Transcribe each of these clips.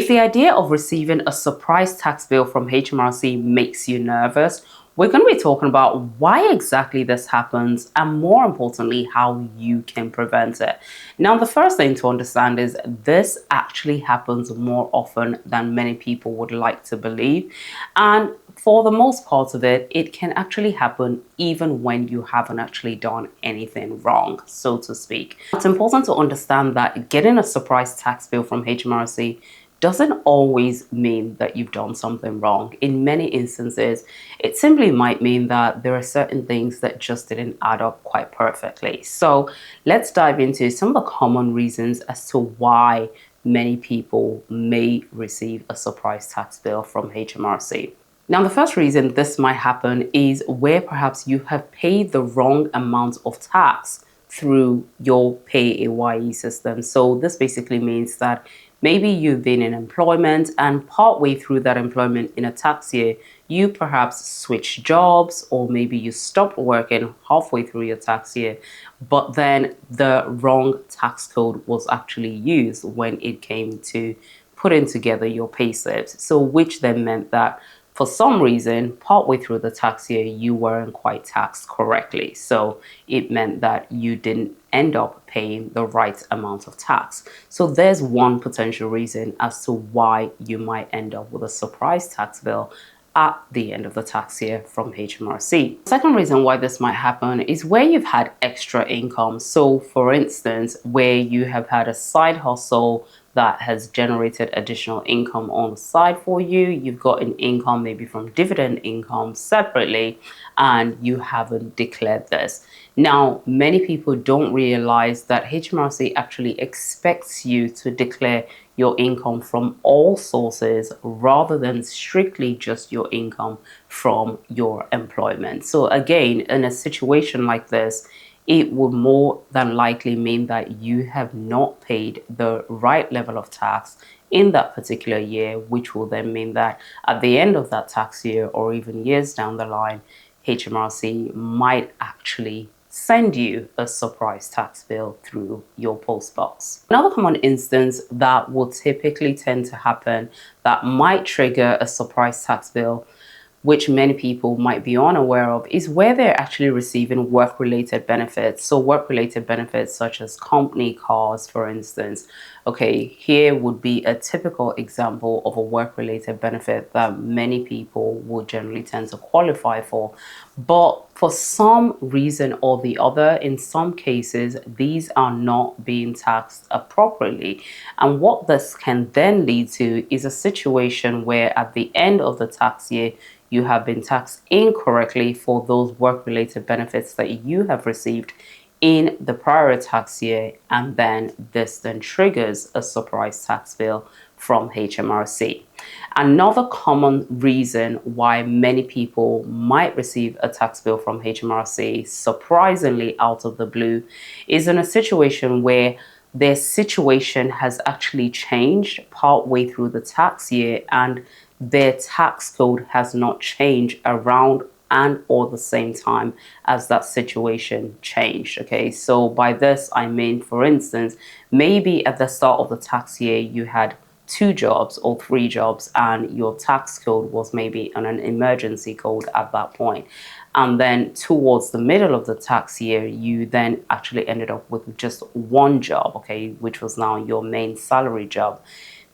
If the idea of receiving a surprise tax bill from Hmrc makes you nervous, we're going to be talking about why exactly this happens and, more importantly, how you can prevent it. Now, the first thing to understand is this actually happens more often than many people would like to believe. And for the most part of it, it can actually happen even when you haven't actually done anything wrong, so to speak. It's important to understand that getting a surprise tax bill from Hmrc doesn't always mean that you've done something wrong. In many instances, it simply might mean that there are certain things that just didn't add up quite perfectly. So let's dive into some of the common reasons as to why many people may receive a surprise tax bill from Hmrc. Now, the first reason this might happen is where perhaps you have paid the wrong amount of tax through your PAYE system. So this basically means that maybe you've been in employment and partway through that employment in a tax year, you perhaps switched jobs, or maybe you stopped working halfway through your tax year, but then the wrong tax code was actually used when it came to putting together your pay slips. So which then meant that for some reason, partway through the tax year, you weren't quite taxed correctly. So it meant that you didn't end up paying the right amount of tax. So there's one potential reason as to why you might end up with a surprise tax bill at the end of the tax year from Hmrc. Second reason why this might happen is where you've had extra income. So for instance, where you have had a side hustle that has generated additional income on the side for you. You've got an income maybe from dividend income separately, and you haven't declared this. Now, many people don't realize that Hmrc actually expects you to declare your income from all sources rather than strictly just your income from your employment. So again, in a situation like this, it would more than likely mean that you have not paid the right level of tax in that particular year, which will then mean that at the end of that tax year or even years down the line, Hmrc might actually send you a surprise tax bill through your post box. Another common instance that will typically tend to happen that might trigger a surprise tax bill, which many people might be unaware of, is where they're actually receiving work-related benefits. So work-related benefits such as company cars, for instance. Okay, here would be a typical example of a work-related benefit that many people would generally tend to qualify for. But for some reason or the other, in some cases, these are not being taxed appropriately. And what this can then lead to is a situation where at the end of the tax year, you have been taxed incorrectly for those work-related benefits that you have received in the prior tax year, and then this then triggers a surprise tax bill from Hmrc. Another common reason why many people might receive a tax bill from Hmrc, surprisingly out of the blue, is in a situation where their situation has actually changed partway through the tax year and their tax code has not changed around and or the same time as that situation changed. Okay, so by this I mean, for instance, maybe at the start of the tax year you had 2 jobs or 3 jobs and your tax code was maybe on an emergency code at that point. And then towards the middle of the tax year, you then actually ended up with just 1 job, okay, which was now your main salary job.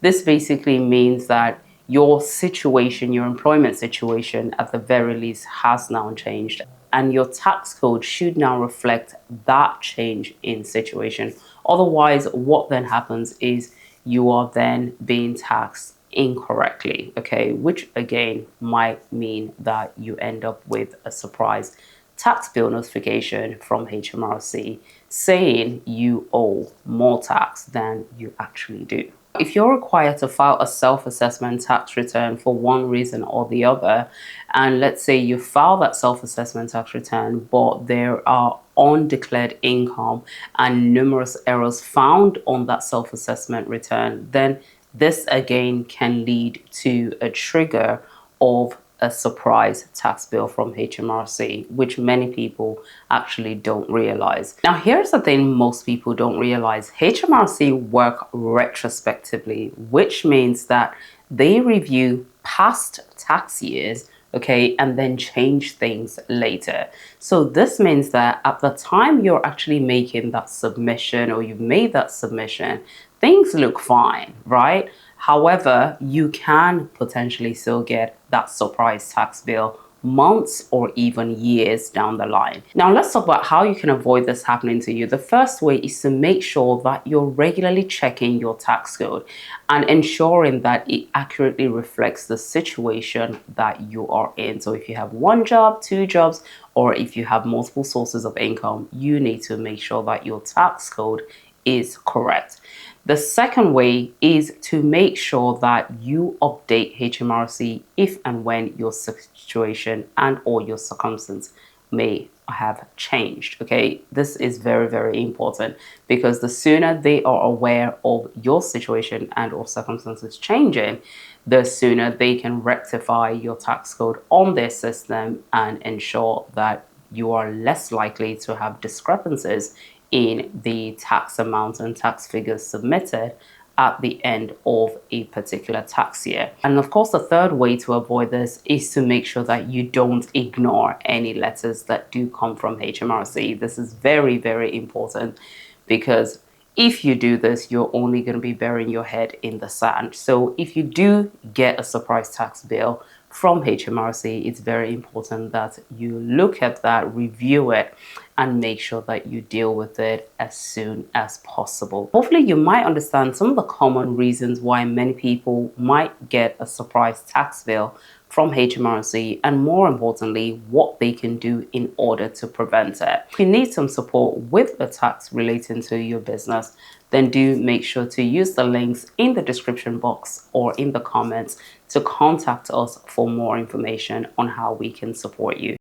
This basically means that your situation, your employment situation at the very least has now changed, and your tax code should now reflect that change in situation. Otherwise, what then happens is you are then being taxed incorrectly, okay, which again might mean that you end up with a surprise tax bill notification from Hmrc saying you owe more tax than you actually do. If you're required to file a self-assessment tax return for one reason or the other, and let's say you file that self-assessment tax return, but there are undeclared income and numerous errors found on that self-assessment return, then this again can lead to a trigger of a surprise tax bill from HMRC, which many people actually don't realize. Now, here's the thing most people don't realize. HMRC work retrospectively, which means that they review past tax years, okay, and then change things later. So this means that at the time you're actually making that submission, or you've made that submission, things look fine, right? However, you can potentially still get that surprise tax bill months or even years down the line. Now, let's talk about how you can avoid this happening to you. The first way is to make sure that you're regularly checking your tax code and ensuring that it accurately reflects the situation that you are in. So if you have one job, two jobs, or if you have multiple sources of income, you need to make sure that your tax code is correct. The second way is to make sure that you update HMRC if and when your situation and or your circumstance may have changed. Okay, this is very, very important, because the sooner they are aware of your situation and or circumstances changing, the sooner they can rectify your tax code on their system and ensure that you are less likely to have discrepancies in the tax amount and tax figures submitted at the end of a particular tax year. And of course, the third way to avoid this is to make sure that you don't ignore any letters that do come from HMRC. This is very, very important, because if you do this, you're only going to be burying your head in the sand. So if you do get a surprise tax bill from HMRC, it's very important that you look at that, review it, and make sure that you deal with it as soon as possible. Hopefully you might understand some of the common reasons why many people might get a surprise tax bill from HMRC, and more importantly, what they can do in order to prevent it. If you need some support with the tax relating to your business, then do make sure to use the links in the description box or in the comments to contact us for more information on how we can support you.